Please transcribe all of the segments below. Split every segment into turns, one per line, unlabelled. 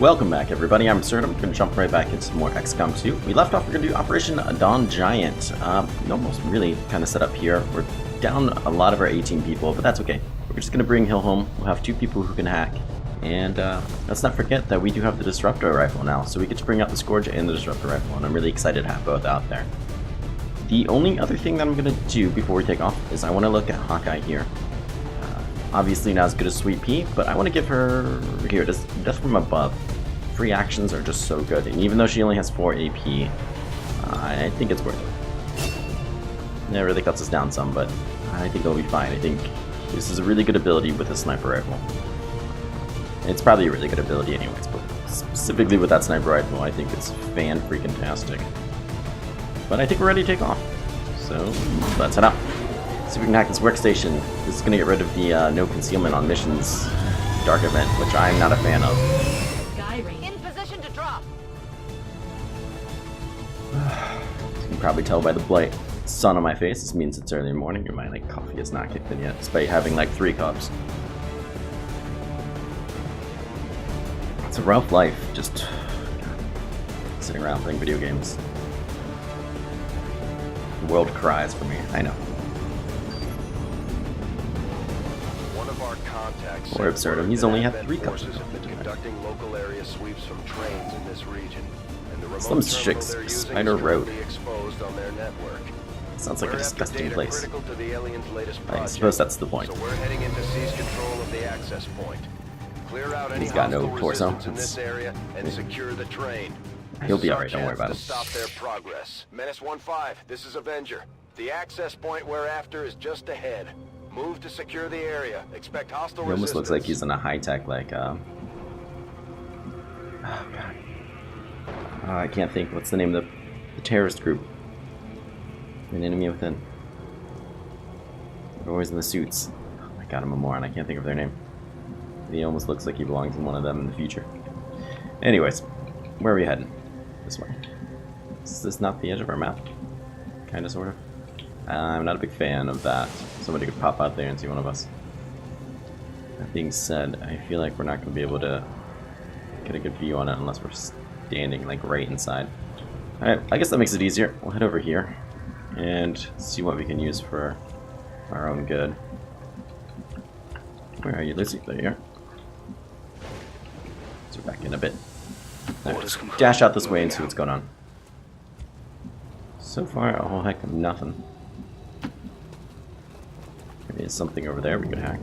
Welcome back, everybody. I'm Absurdum. I'm going to jump right back into some more XCOM 2. We left off, we're going to do Operation Dawn Giant. Almost really kind of set up here. We're down a lot of our 18 people, but that's okay. We're just going to bring HillHome. We'll have 2 people who can hack. And let's not forget that we do have the Disruptor Rifle now, so we get to bring out the Scourge and the Disruptor Rifle, and I'm really excited to have both out there. The only other thing that I'm going to do before we take off is I want to look at Hawkeye here. Obviously not as good as Sweet Pea, but I want to give her here, just from above. Free actions are just so good, and even though she only has 4 AP, I think it's worth it. It really cuts us down some, but I think it'll be fine. I think this is a really good ability with a sniper rifle. It's probably a really good ability anyways, but specifically with that sniper rifle, I think it's fan-freaking-tastic. But I think we're ready to take off, so let's head out. See if we can hack this workstation. This is going to get rid of the no concealment on missions dark event, which I'm not a fan of.
In position to drop.
You can probably tell by the bright sun on my face. This means it's early morning and my coffee is not kicked in yet, despite having 3 cups. It's a rough life, just sitting around playing video games. The world cries for me, I know. Or Absurdum, he's only had 3 cups of coffee tonight.
Conducting local area sweeps from trains in this region, and the remote
Some chicks, Spider Road.
exposed on their network.
Sounds like a disgusting place.
To the aliens' latest
I suppose that's the point.
So we're heading in to seize control of the access point. Clear out any
He's got no
hostile
torso.
resistance in this area and secure the train.
He'll
This
be
is our
alright, don't worry
chance
about
to
him.
Stop their progress. Menace 1-5, this is Avenger. The access point we're after is just ahead. Move to secure the area. Expect hostile
He almost
resistance.
looks like he's in a high-tech, oh god. I can't think. What's the name of the terrorist group? An Enemy Within. They're always in the suits. Oh my god, I'm a moron. I can't think of their name. He almost looks like he belongs in one of them in the future. Anyways, where are we heading? This way. Is this not the edge of our map? Kinda, sort of. I'm not a big fan of that. Somebody could pop out there and see one of us. That being said, I feel like we're not going to be able to get a good view on it unless we're standing right inside. Alright, I guess that makes it easier. We'll head over here and see what we can use for our own good. Where are you, Lizzie? There you are. So we're back in a bit. Right, dash out this way and see what's going on. So far, a whole heck of nothing. There is something over there we could hack.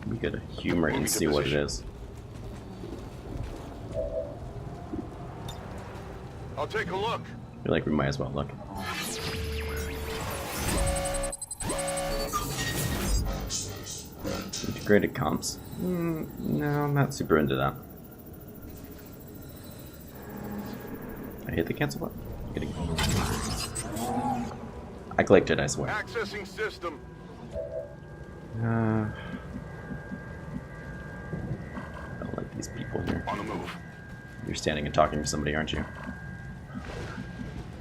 We could humor it and see what it is.
I'll take a look.
I feel like we might as well look. Integrated comps. No, I'm not super into that. I hit the cancel button. Kidding. I clicked it, I swear.
Accessing system.
I don't like these people here.
On the move.
You're standing and talking to somebody, aren't you?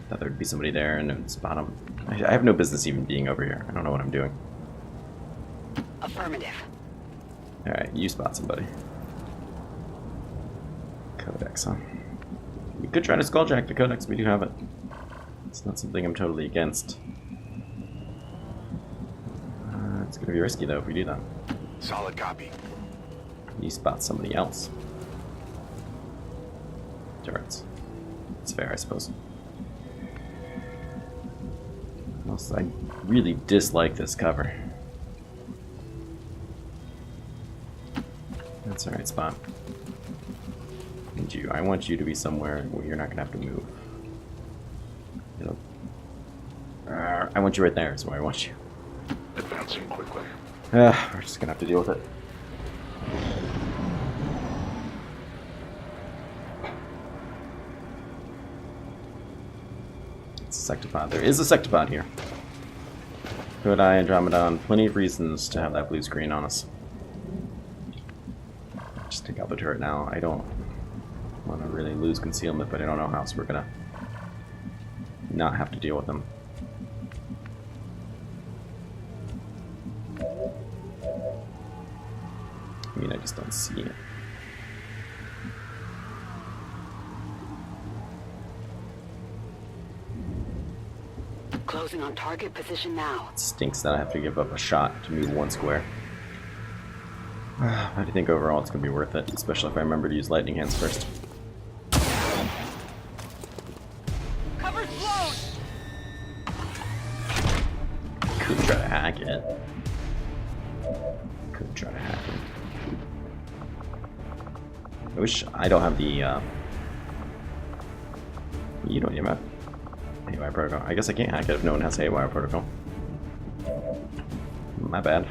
Thought there'd be somebody there and then spot them. I have no business even being over here. I don't know what I'm doing.
Affirmative.
Alright, you spot somebody. Codex, huh? We could try to skulljack the codex, we do have it. It's not something I'm totally against. It's gonna be risky though if we do that.
Solid copy.
You spot somebody else. Turrets. It's fair, I suppose. Also, I really dislike this cover. That's alright, Spot. And you, I want you to be somewhere where you're not gonna have to move. I want you right there, is where I want you.
Advancing quickly.
We're just gonna have to deal with it. It's a sectopod. There is a sectopod here. Could I Andromedon? Plenty of reasons to have that blue screen on us. Just take out the turret now. I don't want to really lose concealment, but I don't know how else we're gonna not have to deal with them. I mean, I just don't see it.
Closing on target position now.
It stinks that I have to give up a shot to move one square. I think overall it's going to be worth it, especially if I remember to use lightning hands first.
Cover's blown!
Could try to hack it. Could try to hack it. I wish I don't have the, you don't even have Haywire Protocol. I guess I can't hack it if no one has Haywire Protocol. My bad.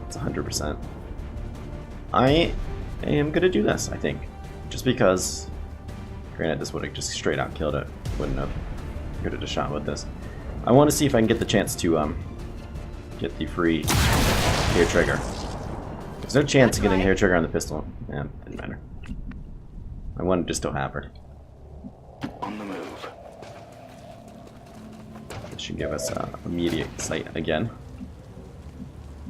It's 100%. I am gonna do this, I think. Just because, granted this would have just straight out killed it. Wouldn't have. Could have just shot with this. I want to see if I can get the chance to, get the free hair trigger. There's no chance of getting hair trigger on the pistol. Yeah, didn't matter. I wanted to still have her.
On the move.
This should give us immediate sight again.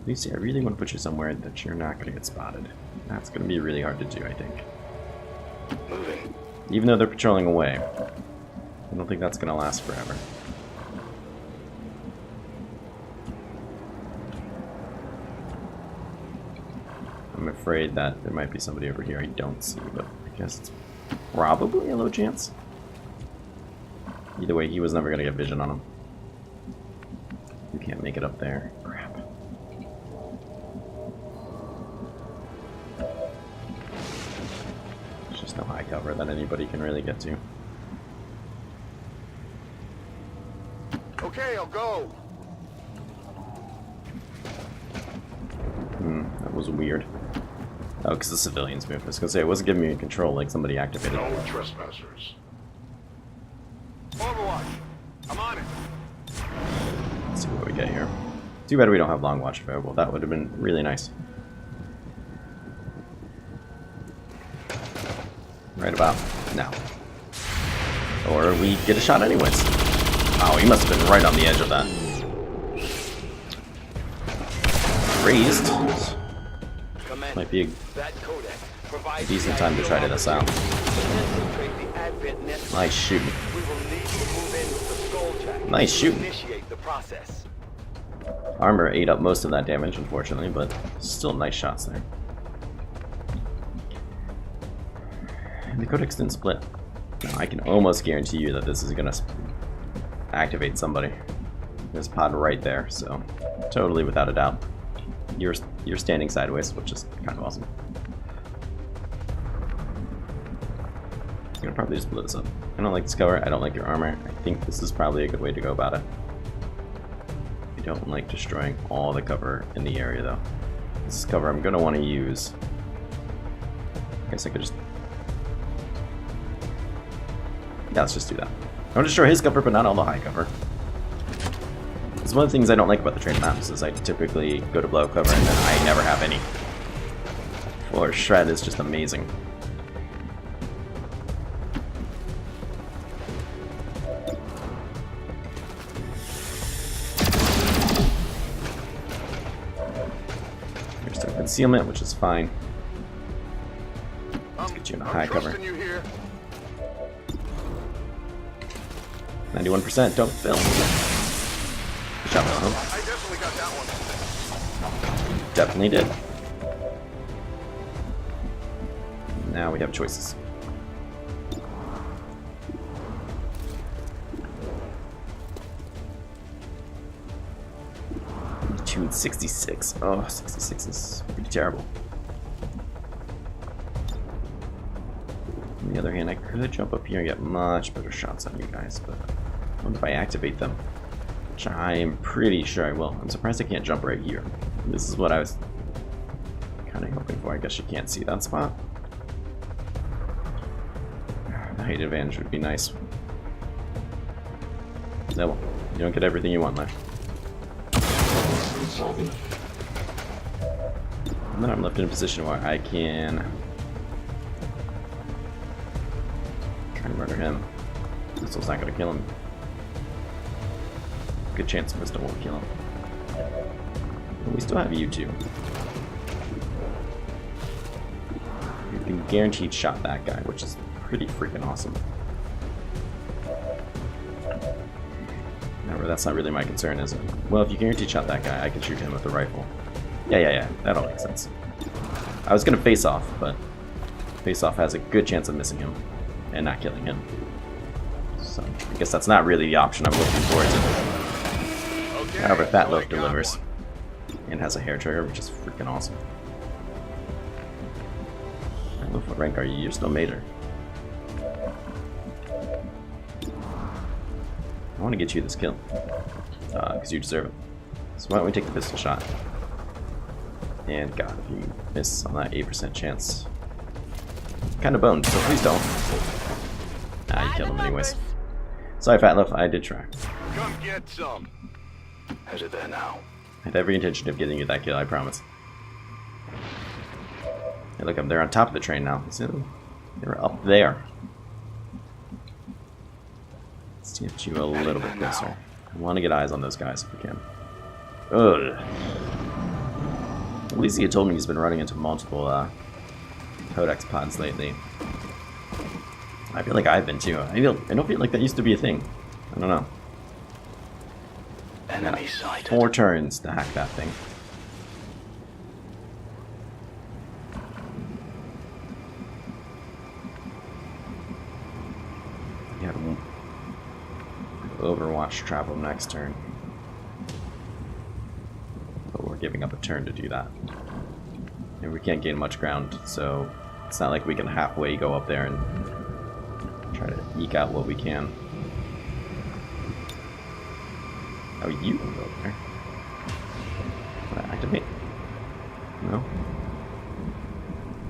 Lucy, I really want to put you somewhere that you're not going to get spotted. That's going to be really hard to do, I think.
Moving.
Even though they're patrolling away, I don't think that's going to last forever. I'm afraid that there might be somebody over here I don't see, but I guess it's probably a low chance. Either way, he was never going to get vision on him. You can't make it up there. Crap. There's just no high cover that anybody can really get to.
Okay, I'll go.
That was weird. Oh, because the civilians moved. I was going to say, it wasn't giving me control like somebody activated.
No trespassers. Overwatch. I'm on it.
Let's see what we get here. Too bad we don't have long watch available. That would have been really nice. Right about now. Or we get a shot anyways. Oh, he must have been right on the edge of that. Raised. Might be a decent time to try this out. Nice shooting. Nice shooting. Armor ate up most of that damage, unfortunately, but still nice shots there. And the codex didn't split. Now, I can almost guarantee you that this is going to activate somebody. There's a pod right there, so totally without a doubt. You're standing sideways, which is kind of awesome. I'm gonna probably just blow this up. I don't like this cover. I don't like your armor. I think this is probably a good way to go about it. I don't like destroying all the cover in the area, though. This is cover I'm gonna want to use. I guess I could just... Yeah, let's just do that. I want to destroy his cover, but not all the high cover. It's one of the things I don't like about the train maps is I typically go to blow cover and then I never have any. Or Shred is just amazing. Here's some concealment, which is fine. Let's get you in a high cover. 91%, don't fill. Shot with him.
I definitely got that one.
Definitely did. Now we have choices. Tune 66. Oh, 66 is pretty terrible. On the other hand, I could jump up here and get much better shots on you guys, but what if I activate them? Which I am pretty sure I will. I'm surprised I can't jump right here. This is what I was kind of hoping for. I guess you can't see that spot. The height advantage would be nice. No, you don't get everything you want there. And then I'm left in a position where I can try and murder him. Pistol's not going to kill him. Good chance pistol won't kill him. But we still have you two. You can guaranteed shot that guy, which is pretty freaking awesome. However, that's not really my concern, is it? Well, if you guarantee shot that guy, I can shoot him with the rifle. Yeah. That all makes sense. I was gonna face off, but face off has a good chance of missing him and not killing him. So I guess that's not really the option I'm looking for. Okay, however, Fat Loaf delivers and has a hair trigger, which is freaking awesome. Fat Loaf, what rank are you? You're still Major. I want to get you this kill because you deserve it. So why don't we take the pistol shot? And God, if you miss on that 8% chance, kind of boned. So please don't. Ah, you killed him anyways. Sorry, Fat Loaf, I did try.
Come get some. How's it there now?
I had every intention of getting you that kill, I promise. Hey, look, they're on top of the train now. So they're up there. Let's get you a little bit closer. I want to get eyes on those guys if we can. Ugh. At least he had told me he's been running into multiple Codex pods lately. I feel like I've been too. I don't feel like that used to be a thing. I don't know.
Enemy sighted.
4 turns to hack that thing. Yeah, Overwatch travel next turn. But we're giving up a turn to do that. And we can't gain much ground, so it's not like we can halfway go up there and try to eke out what we can. Oh, you can go up there. Can I activate? No?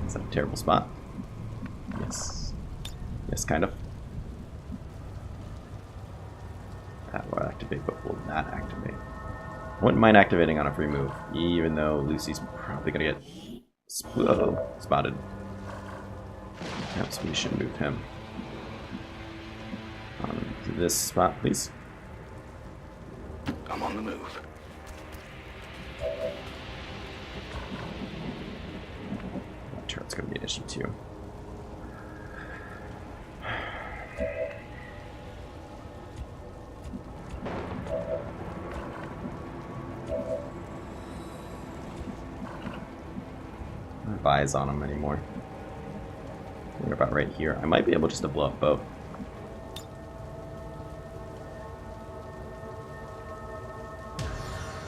Is that a terrible spot? Yes. Yes, kind of. That will activate, but will not activate. Wouldn't mind activating on a free move, even though Lucy's probably gonna get spotted. Perhaps we should move him on to this spot, please.
I'm on the move.
That turret's gonna be an issue too. I don't have eyes on him anymore. What about right here? I might be able just to blow up both.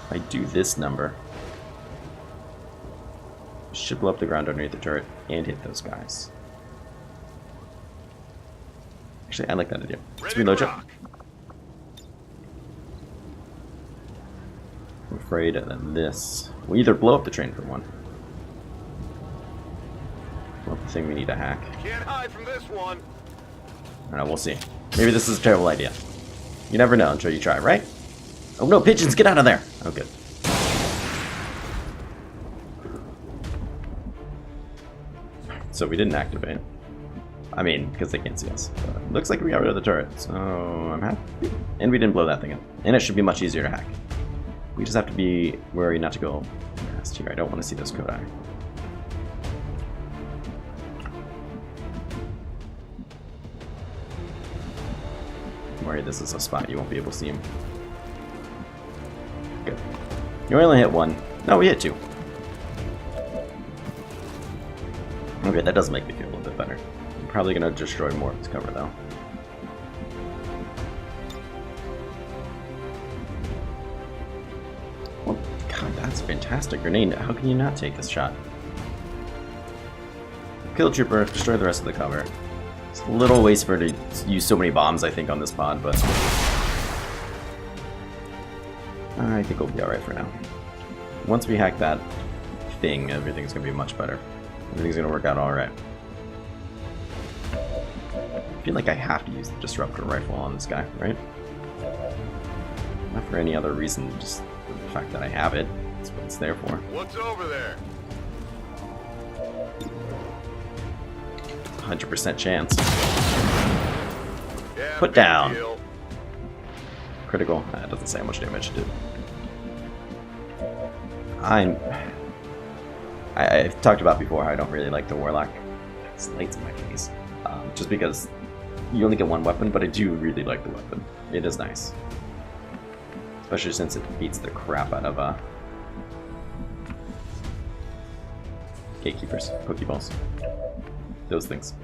If I do this number, should blow up the ground underneath the turret and hit those guys. Actually, I like that idea. Let's reload you. I'm afraid that this will either blow up the train for one. Blow up the thing we need to hack.
Can't hide from this one.
I don't know, we'll see. Maybe this is a terrible idea. You never know until you try, right? Oh no, pigeons, get out of there! Oh, good. So we didn't activate. I mean, because they can't see us. But it looks like we got rid of the turret, so I'm happy. And we didn't blow that thing up. And it should be much easier to hack. We just have to be wary not to go past here. I don't want to see those Kodai. I'm worried this is a spot you won't be able to see him. Good. You only hit one. No, we hit 2. Okay, that does make me feel a little bit better. I'm probably going to destroy more of his cover, though. Well, God, that's a fantastic grenade. How can you not take this shot? Kill Trooper, destroy the rest of the cover. It's a little waste for her to use so many bombs, I think, on this pod, but I think we'll be alright for now. Once we hack that thing, everything's going to be much better. Everything's going to work out alright. I feel like I have to use the Disruptor Rifle on this guy, right? Not for any other reason, just the fact that I have it. That's what it's there for.
What's over there?
100% chance.
Yeah,
Put down.
deal.
Critical. That doesn't say how much damage it did. I've talked about before how I don't really like the Warlock. It's lights in my face. just because you only get one weapon, but I do really like the weapon. It is nice. Especially since it beats the crap out of gatekeepers, pokeballs. Those things.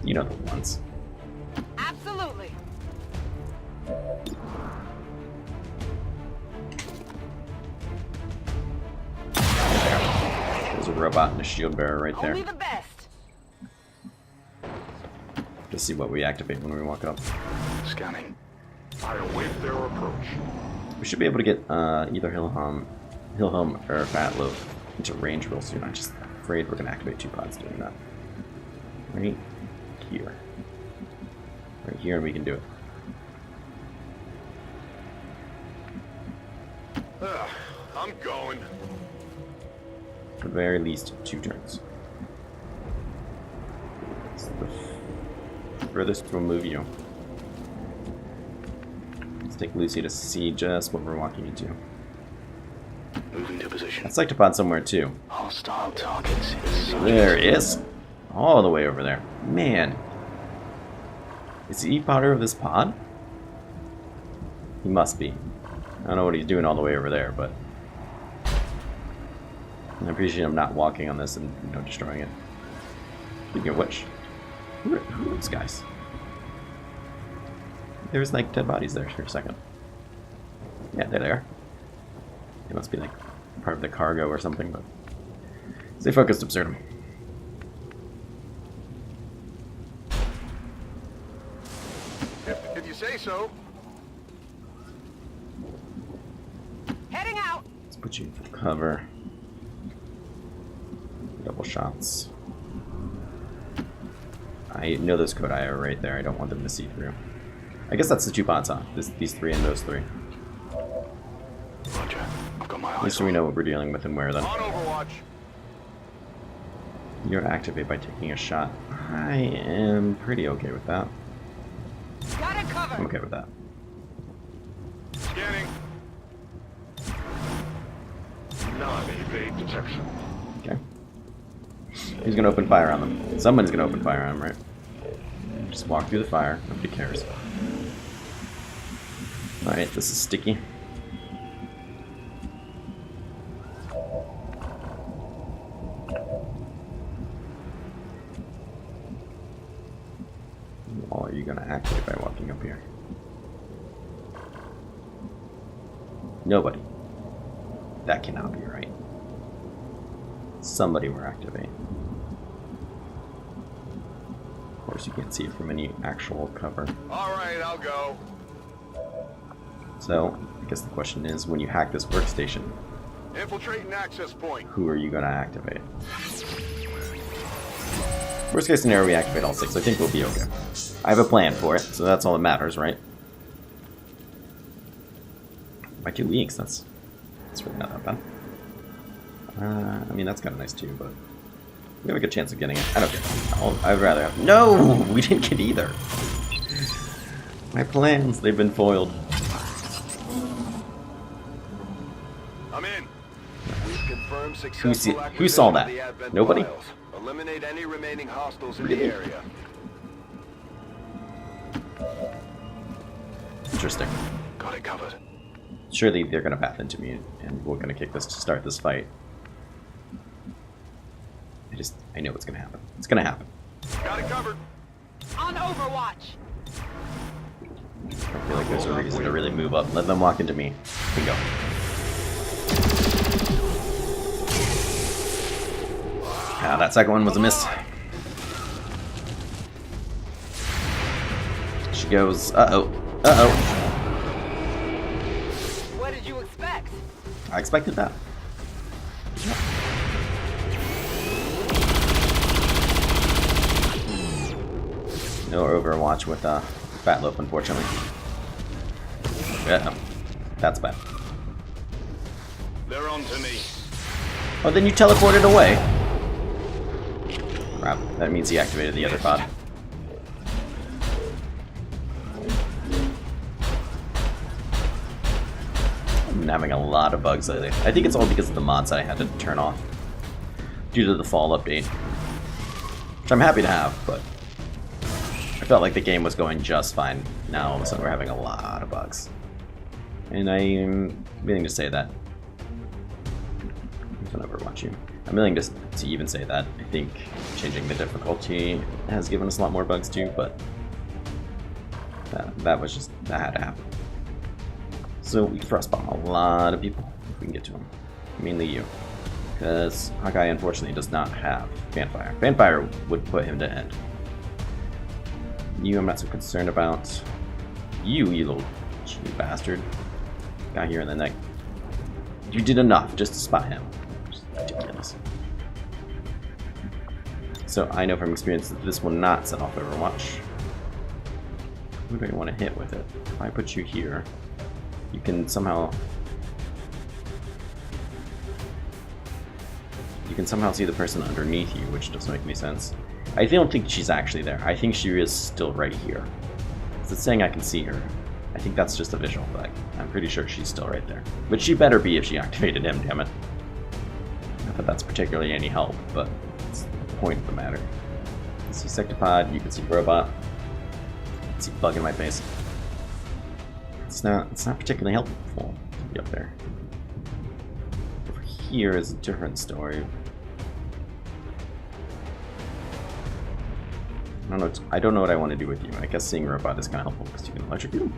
You know the ones.
Absolutely.
There's a robot and a shield bearer right there.
Only the best.
To see what we activate when we walk up.
Scanning. I await their approach.
We should be able to get either HillHome or Fatloaf into range real soon. I'm just afraid we're going to activate 2 pods doing that. Right here. Right here, and we can do it.
I'm going.
At the very least, 2 turns. It's the furthest we'll move you. Let's take Lucy to see just what we're walking into.
Moving to position.
I'd like to pod somewhere too.
Hostile targets.
There it is. All the way over there. Man. Is he Potter of this pod? He must be. I don't know what he's doing all the way over there, but I appreciate him not walking on this and destroying it. Speaking of which, who are those guys? There was like dead bodies there for a second. Yeah, there they are. They must be like part of the cargo or something, but stay focused, Absurdum.
If you say so.
Heading out.
Let's put you in full cover. Double shots. I know those code I are right there. I don't want them to see through. I guess that's the 2 pods, huh? These 3 and those 3.
Roger. I've got my eyes.
At least we know what we're dealing with and where then.
On Overwatch.
You're activate by taking a shot. I am pretty okay with that.
Got it
I'm
covered.
okay with that.
Scanning. Non-evade detection.
Okay. Who's gonna open fire on them? Somebody's gonna open fire on them, right? Just walk through the fire. Nobody cares. Alright, this is sticky. Wall are you gonna activate by walking up here? Nobody. That cannot be right. Somebody will activate. Of course, you can't see it from any actual cover.
Alright, I'll go.
So, I guess the question is, when you hack this workstation,
Infiltrating access point.
who are you going to activate? Worst case scenario, we activate all 6. I think we'll be okay. I have a plan for it, so that's all that matters, right? By 2 weeks, that's really not that bad. I mean, that's kind of nice too, but we have a good chance of getting it. I don't care. I'd rather have... No! We didn't get either! My plans, they've been foiled.
I'm in. We've confirmed successful
Who saw that?
acquisition of the Advent
Nobody?
files. Eliminate any remaining hostiles in
Really?
the area.
Interesting.
Got it covered.
Surely they're going to path into me, and we're going to kick this to start this fight. I know what's going to happen. It's going to happen.
Got it covered.
On Overwatch.
I feel like there's a reason to really move up. Let them walk into me. Bingo. Ah, that second one was a miss. She goes, uh-oh, uh-oh.
What did you expect?
I expected that. No Overwatch with Fat Loaf, unfortunately. Uh-oh. That's bad.
They're on to me.
Oh, then you teleported away. Crap, that means he activated the other pod. I've been having a lot of bugs lately. I think it's all because of the mods that I had to turn off due to the fall update. Which I'm happy to have, but I felt like the game was going just fine. Now all of a sudden we're having a lot of bugs. And I'm willing to say that. I'm gonna overwatch you. I'm willing to even say that. I think changing the difficulty has given us a lot more bugs too, but that had to happen. So we can frost bomb a lot of people if we can get to them. Mainly you. Because Hawkeye unfortunately does not have Fanfire. Fanfire would put him to end. You I'm not so concerned about. You little cheap bastard. Got here in the neck. You did enough just to spot him. Just ridiculous. So I know from experience that this will not set off Overwatch. Who do I want to hit with it? If I put you here, you can somehow see the person underneath you, which doesn't make any sense. I don't think she's actually there. I think she is still right here. It's saying I can see her. I think that's just a visual, but I'm pretty sure she's still right there. But she better be if she activated him, damn it. Not that that's particularly any help, but it's the point of the matter. You can see Sectopod, you can see Robot. You can see Bug in my face. It's not particularly helpful to be up there. Over here is a different story. I don't know what I want to do with you. I guess seeing Robot is kind of helpful because you can electrocute him.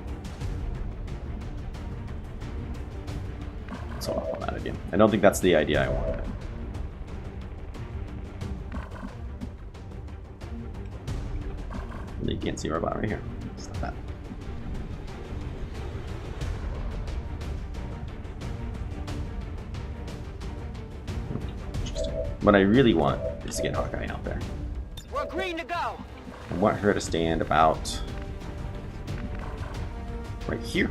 So off on that idea. I don't think that's the idea I wanted. You can't see Robot right here. It's not that. Interesting. What I really want is to get Hawkeye out there.
We're green to go.
I want her to stand about right here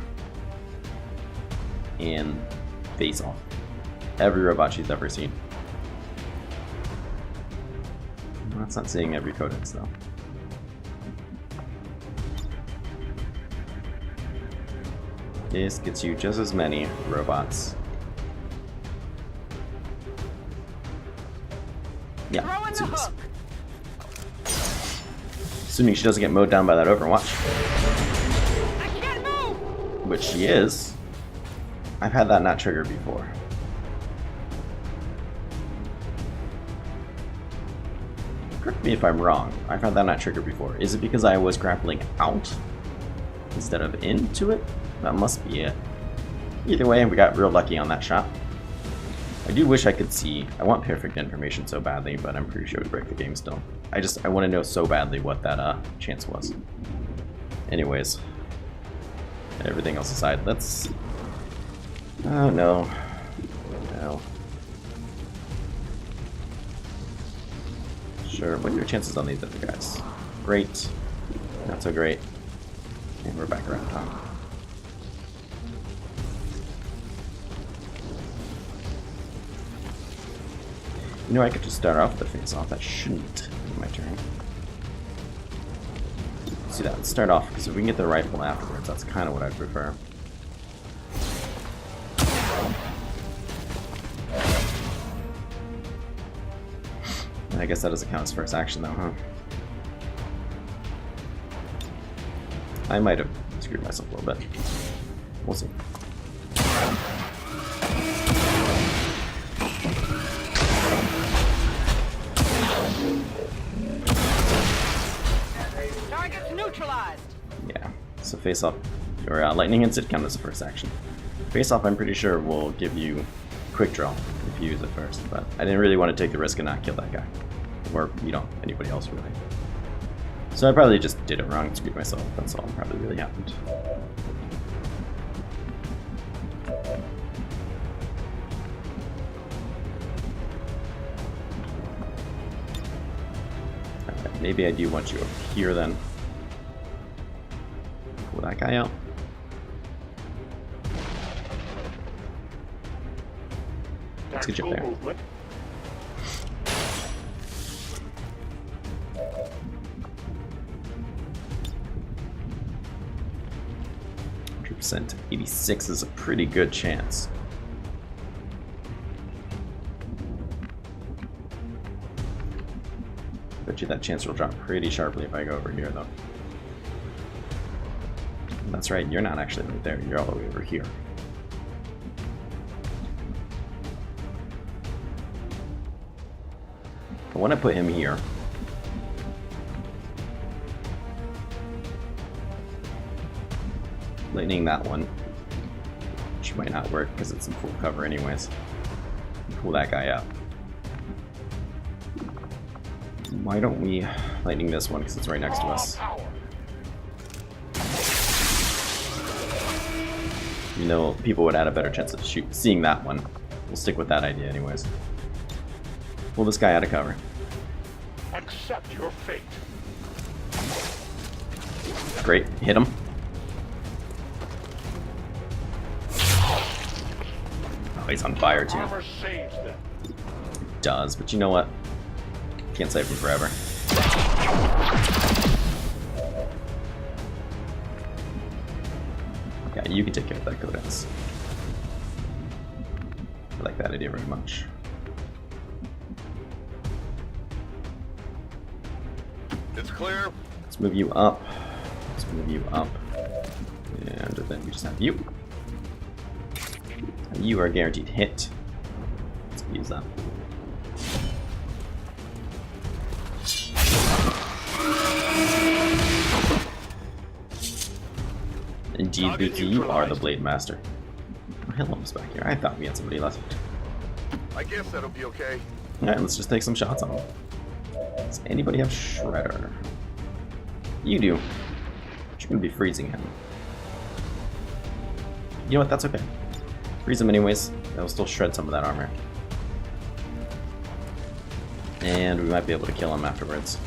and face off every robot she's ever seen. That's not saying every codex though. This gets you just as many robots. Yeah,
Throw in the hook.
Assuming she doesn't get mowed down by that Overwatch.
I can't move.
Which she is. I've had that not trigger before. Correct me if I'm wrong. I've had that not trigger before. Is it because I was grappling out instead of into it? That must be it. Either way, we got real lucky on that shot. I do wish I could see. I want perfect information so badly, but I'm pretty sure we break the game still. I want to know so badly what that chance was. Anyways, everything else aside, let's. Oh no. No. Sure. What are your chances on these other guys? Great. Not so great. And we're back around top. You know, I could just start off with the face off. That shouldn't be my turn. See that? Let's start off, because if we can get the rifle afterwards, that's kind of what I'd prefer. And I guess that doesn't count as first action, though, huh? I might have screwed myself a little bit. We'll see.
Target's neutralized.
Yeah, so face off, or lightning instant count as a first action. Face off, I'm pretty sure will give you quick draw if you use it first, but I didn't really want to take the risk and not kill that guy, or anybody else really. So I probably just did it wrong and screwed myself. That's all probably really happened. Alright, maybe I do want you over here then. Pull that guy out. Let's get you up there. Percent 86 is a pretty good chance. Bet you that chance will drop pretty sharply if I go over here, though. That's right, you're not actually right there. You're all the way over here. I want to put him here. Lightning that one. Which might not work because it's in full cover anyways. Pull that guy out. Why don't we lightning this one because it's right next to us. You know, people would have a better chance of seeing that one. We'll stick with that idea anyways. Pull this guy out of cover.
Accept your fate.
Great, hit him. Oh, he's on fire too.
Armor saves them.
It does, but you know what? Can't save him forever. Yeah, you can take care of that Codex. I like that idea very much.
It's clear.
Let's move you up. Let's move you up. And then we just have you. And you are a guaranteed hit. Let's use that. Indeed, Buki, you are the Blade Master. Oh, HillHome's back here. I thought we had somebody left.
I guess that'll be okay.
Alright, let's just take some shots on him. Does anybody have Shredder? You do. But you're gonna be freezing him. You know what? That's okay. Freeze him anyways. That'll still shred some of that armor. And we might be able to kill him afterwards.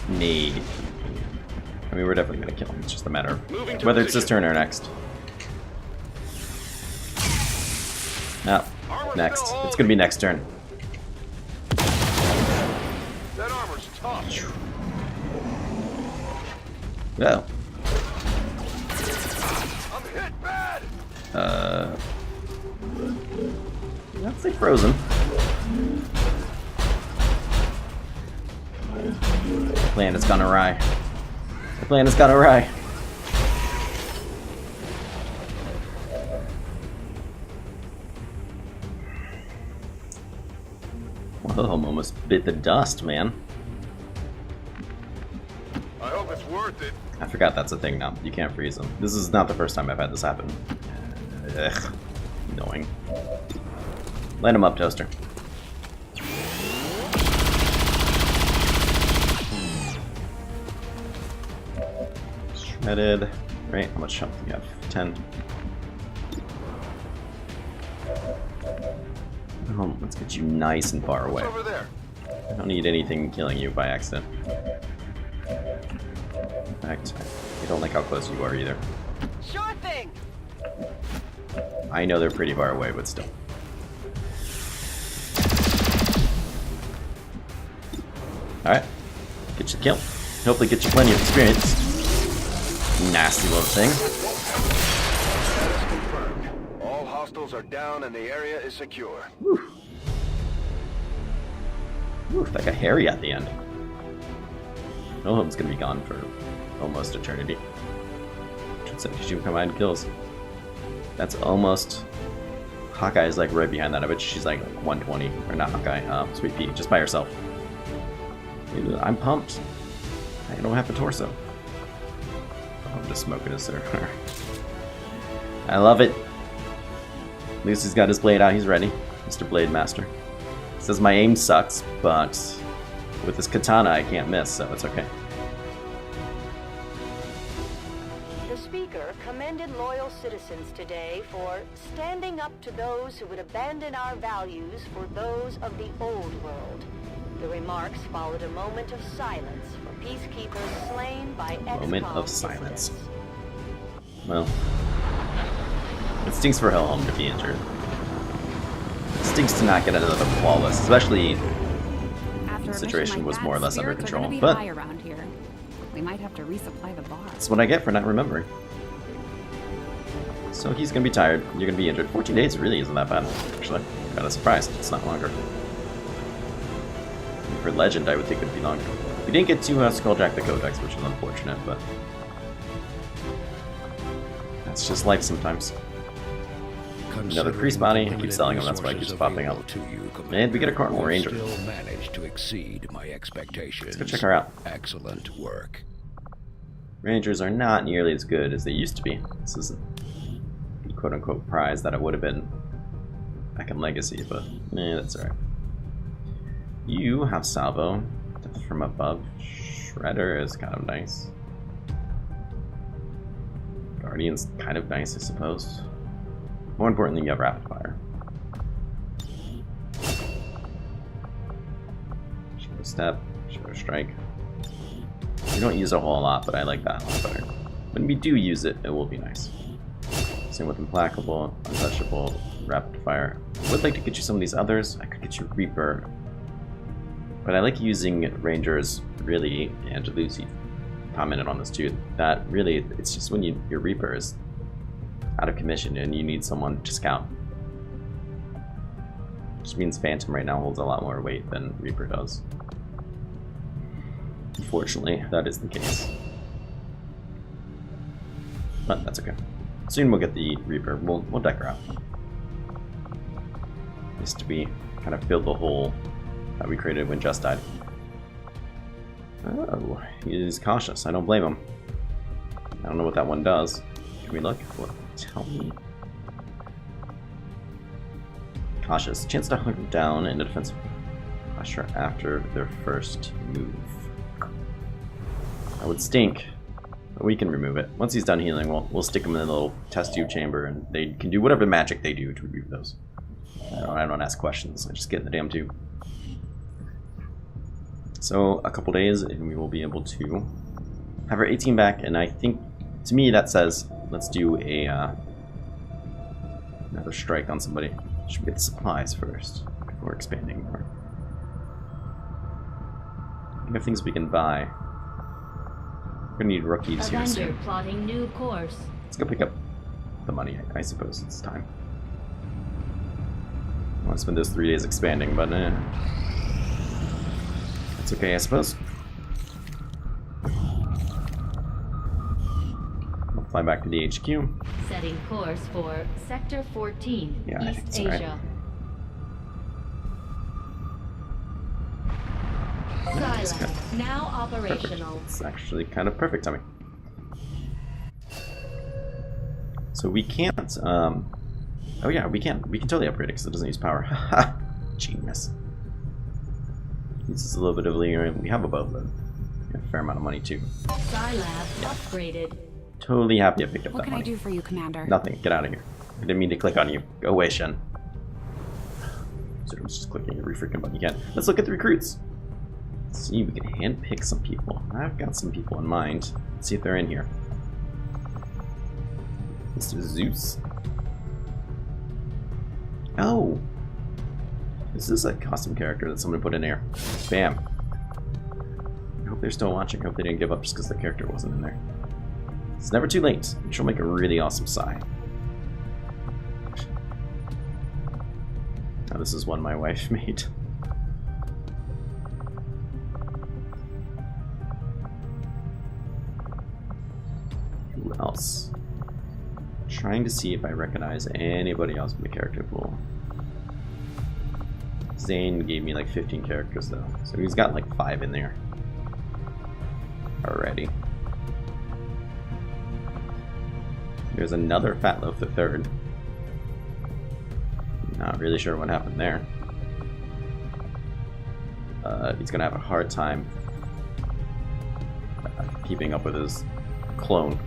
Need. I mean, we're definitely gonna kill him. It's just a matter of whether it's this turn or next. No, next. It's gonna be next turn.
That armor's tough.
Well.
I'm hit bad.
Let's say frozen. The plan has gone awry. The plan has gone awry. Whoa, almost bit the dust, man.
I hope it's worth it.
I forgot that's a thing now. You can't freeze them. This is not the first time I've had this happen. Ugh. Annoying. Light him up, Toaster. Shredded. Right, how much health do you have? 10. Oh, let's get you nice and far away.
What's over there?
I don't need anything killing you by accident. In fact, I don't like how close you are either.
Sure thing.
I know they're pretty far away, but still. Alright. Get you the kill. Hopefully get you plenty of experience. Nasty little thing.
Confirmed. All hostiles are down and the area is secure.
Whew. Whew, that got hairy at the end. HillHome's gonna be gone for almost eternity. 72 combined kills. That's almost... Hawkeye's like right behind that. I bet she's like 120. Or not Hawkeye, Sweet Pea, just by herself. Dude, I'm pumped. I don't have a torso. Oh, I'm just smoking a cigar. I love it. Lucy's got his blade out. He's ready. Mr. Blade Master. Says my aim sucks, but with this katana I can't miss, so it's okay.
The speaker commended loyal citizens today for standing up to those who would abandon our values for those of the old world. The remarks followed a moment of silence for peacekeepers slain by XCOM
Moment of silence.
dissidents.
Well, it stinks for HillHome to be injured. It stinks to not get another flawless, especially
After
the situation was more or less under control.
Be
But
high around here. We might have to resupply the bar.
that's what I get for not remembering. So he's gonna be tired. You're gonna be injured. 14 days really isn't that bad, actually. Kinda surprised it's not longer. for Legend, I would think it would be longer. We didn't get to Skulljack the Codex, which is unfortunate, but that's just life sometimes. Another priest body. I keep selling them, that's why it keeps popping up. And we get a Cardinal Ranger.
Still managed to exceed my expectations.
Let's go check her out.
Excellent work.
Rangers are not nearly as good as they used to be. This isn't the quote-unquote prize that it would have been back in Legacy, but that's alright. You have Salvo. Death from above. Shredder is kind of nice. Guardian's kind of nice, I suppose. More importantly, you have Rapid Fire. Shadow Step, Shadow Strike. We don't use a whole lot, but I like that a lot better. When we do use it, it will be nice. Same with Implacable, Untouchable, Rapid Fire. I would like to get you some of these others. I could get you Reaper. But I like using Rangers, really, and Lucy commented on this too, that really, it's just when your Reaper is out of commission and you need someone to scout. Which means Phantom right now holds a lot more weight than Reaper does. Unfortunately, that is the case. But that's okay. Soon we'll get the Reaper. We'll deck her out. Just to be kind of fill the hole that we created when Just died. Oh, he's cautious. I don't blame him. I don't know what that one does. Can we look? What? Tell me. Cautious. Chance to hunt down in a defensive posture after their first move. That would stink, but we can remove it. Once he's done healing, we'll stick him in a little test tube chamber, and they can do whatever magic they do to remove those. I don't ask questions. I just get in the damn tube. So a couple days, and we will be able to have our 18 back. And I think, to me, that says let's do a another strike on somebody. Should we get the supplies first before expanding more? We have things we can buy. We're gonna need rookies here soon.
Plotting new course.
Let's go pick up the money. I suppose it's time. I want to spend those 3 days expanding, but it's okay, I suppose. We'll fly back to the HQ.
Setting course for Sector 14,
Yeah, I think
East
it's all right.
Asia. Silence now operational.
It's actually kind of perfect timing. So we can't, oh yeah, we can totally upgrade it because it doesn't use power. Haha, genius. Uses a little bit of leeway. We have a boat, but a fair amount of money too.
Scilab upgraded.
Totally happy I picked up
What
that
can I
money.
do for you, Commander?
Nothing. Get out of here. I didn't mean to click on you. Go away, Shen. So I was just clicking every freaking button you can. Let's look at the recruits. Let's see, we can handpick some people. I've got some people in mind. Let's see if they're in here. Mr. Zeus. Oh! This is a custom character that someone put in here. Bam. I hope they're still watching. I hope they didn't give up just because their character wasn't in there. It's never too late. She'll make a really awesome Psy. Now this is one my wife made. Who else? Trying to see if I recognize anybody else in the character pool. Zane gave me like 15 characters though, so he's got like 5 in there already. There's another Fat Loaf the Third. Not really sure what happened there. He's gonna have a hard time keeping up with his clone.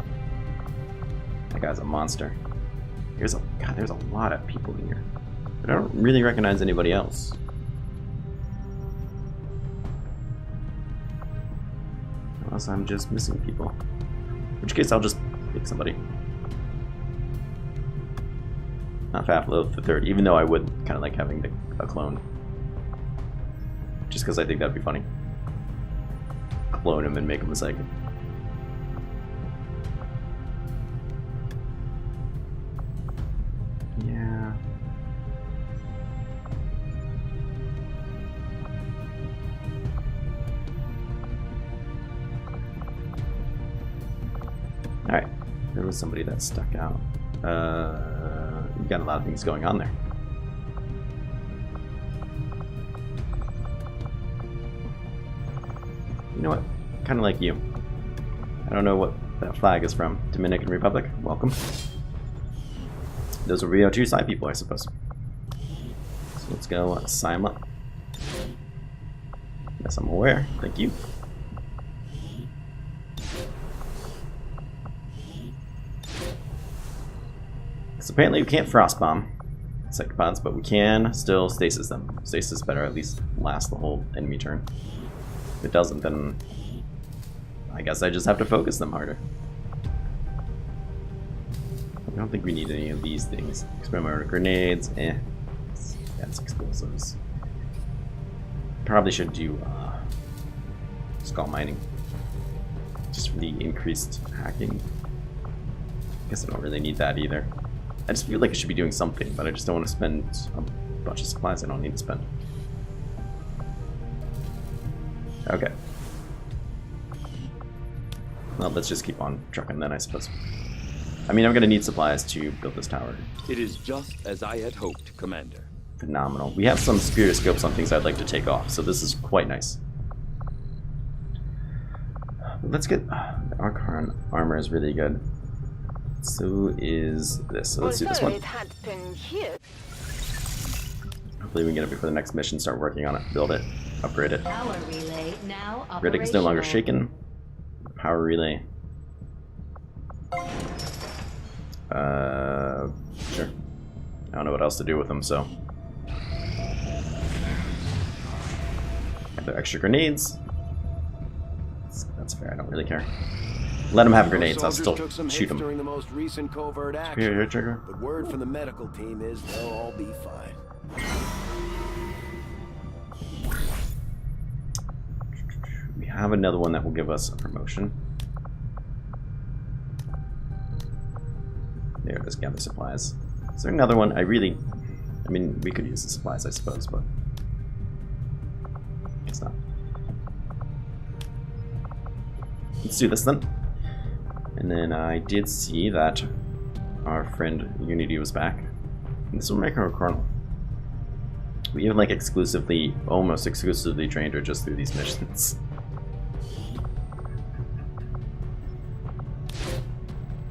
That guy's a monster. There's a lot of people in here, but I don't really recognize anybody else. Unless I'm just missing people. In which case I'll just pick somebody. Not Fat Loaf the Third, even though I would kind of like having a clone. Just because I think that'd be funny. Clone him and make him a second. Yeah. There was somebody that stuck out. You've got a lot of things going on there. You know what? Kind of like you. I don't know what that flag is from. Dominican Republic? Welcome. Those are Rio 2 side people, I suppose. So let's go sign up. Yes, I'm aware. Thank you. So apparently we can't frost bomb Sectopods, but we can still stasis them. Stasis better at least last the whole enemy turn. If it doesn't, then I guess I just have to focus them harder. I don't think we need any of these things. Experimental grenades, that's explosives. Probably should do skull mining. Just for the increased hacking. Guess I don't really need that either. I just feel like I should be doing something, but I just don't want to spend a bunch of supplies I don't need to spend. Okay. Well, let's just keep on trucking then, I suppose. I mean, I'm going to need supplies to build this tower.
It is just as I had hoped, Commander.
Phenomenal. We have some spiritoscopes on things I'd like to take off, so this is quite nice. Let's get... our current armor is really good. So is this. So let's do this one. Hopefully we can get it before the next mission, start working on it, build it, upgrade it.
Power relay now
Riddick is no longer
operational.
shaken. Power relay. Sure. I don't know what else to do with them, so. Have their extra grenades. That's fair, I don't really care. Let them have grenades, I'll still shoot them.
During the most recent covert action,
Here, trigger.
but word from the medical team is they'll all be fine.
We have another one that will give us a promotion. There it is, gather supplies. Is there another one? I mean, we could use the supplies, I suppose, but it's not. Let's do this then. And then I did see that our friend Unity was back. And this will make her a colonel. We even like almost exclusively trained her just through these missions.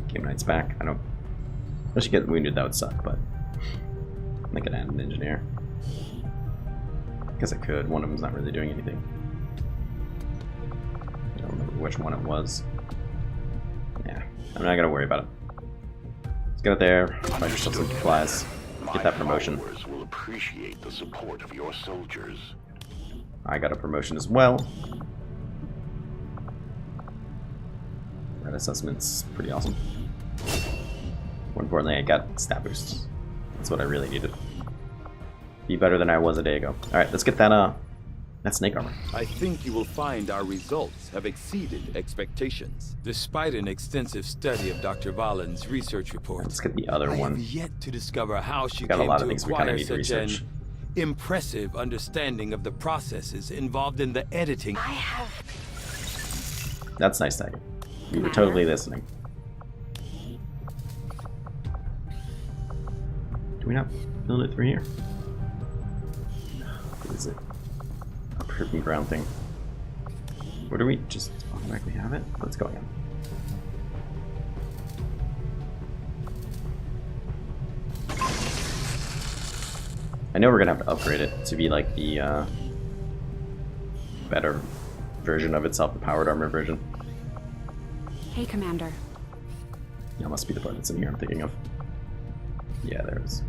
Game Knight's back. If she gets wounded, that would suck, but I could add an engineer. Guess I could. One of them's not really doing anything. I don't remember which one it was. Yeah, I'm not gonna worry about it. Let's get out there, find yourself some supplies, get that promotion.
Will appreciate the support of your soldiers.
I got a promotion as well. That assessment's pretty awesome. More importantly, I got stat boosts. That's what I really needed. Be better than I was a day ago. Alright, let's get that snake armor.
I think you will find our results have exceeded expectations. Despite an extensive study of Dr. Vahlen's research reports,
Let's get the other
I
one.
have yet to discover how she
Got a
came
lot of
to
things we kinda
acquire
need to
such an
research.
impressive understanding of the processes involved in the editing.
That's nice, Tiger. We were totally listening. Do we not build it through here? What is it? A proving ground thing. Or do we just automatically have it? What's going on? I know we're gonna have to upgrade it to be like the better version of itself, the powered armor version.
Hey, Commander.
That must be the part that's in here I'm thinking of. Yeah, there it is.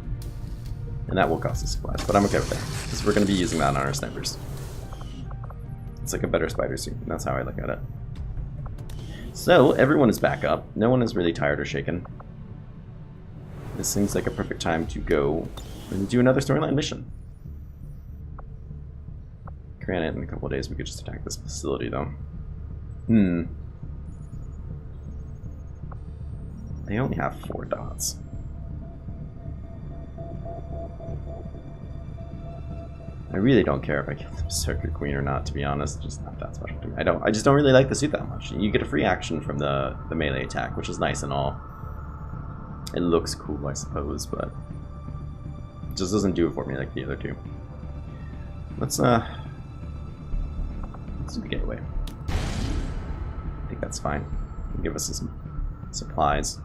And that will cost us supplies, but I'm okay with that, because we're going to be using that on our snipers. It's like a better spider suit, and that's how I look at it. So, everyone is back up. No one is really tired or shaken. This seems like a perfect time to go and do another storyline mission. Granted, in a couple of days we could just attack this facility, though. They only have 4 dots. I really don't care if I kill the Berserker Queen or not, to be honest. Just not that special to me. I just don't really like the suit that much. You get a free action from the melee attack, which is nice and all. It looks cool, I suppose, but it just doesn't do it for me like the other two. Let's do the getaway. I think that's fine. It'll give us some supplies.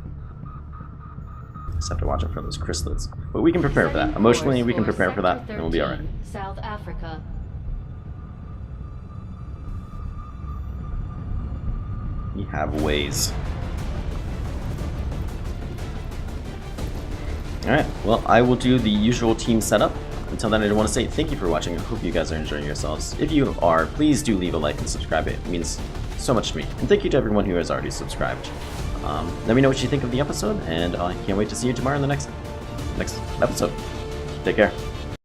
Just have to watch out for those chrysalids. But we can prepare for that. Emotionally, we can prepare for that, and we'll be alright.
South Africa.
We have ways. Alright, well, I will do the usual team setup. Until then, I do want to say thank you for watching. I hope you guys are enjoying yourselves. If you are, please do leave a like and subscribe. It means so much to me. And thank you to everyone who has already subscribed. Let me know what you think of the episode, and I can't wait to see you tomorrow in the next episode. Take care.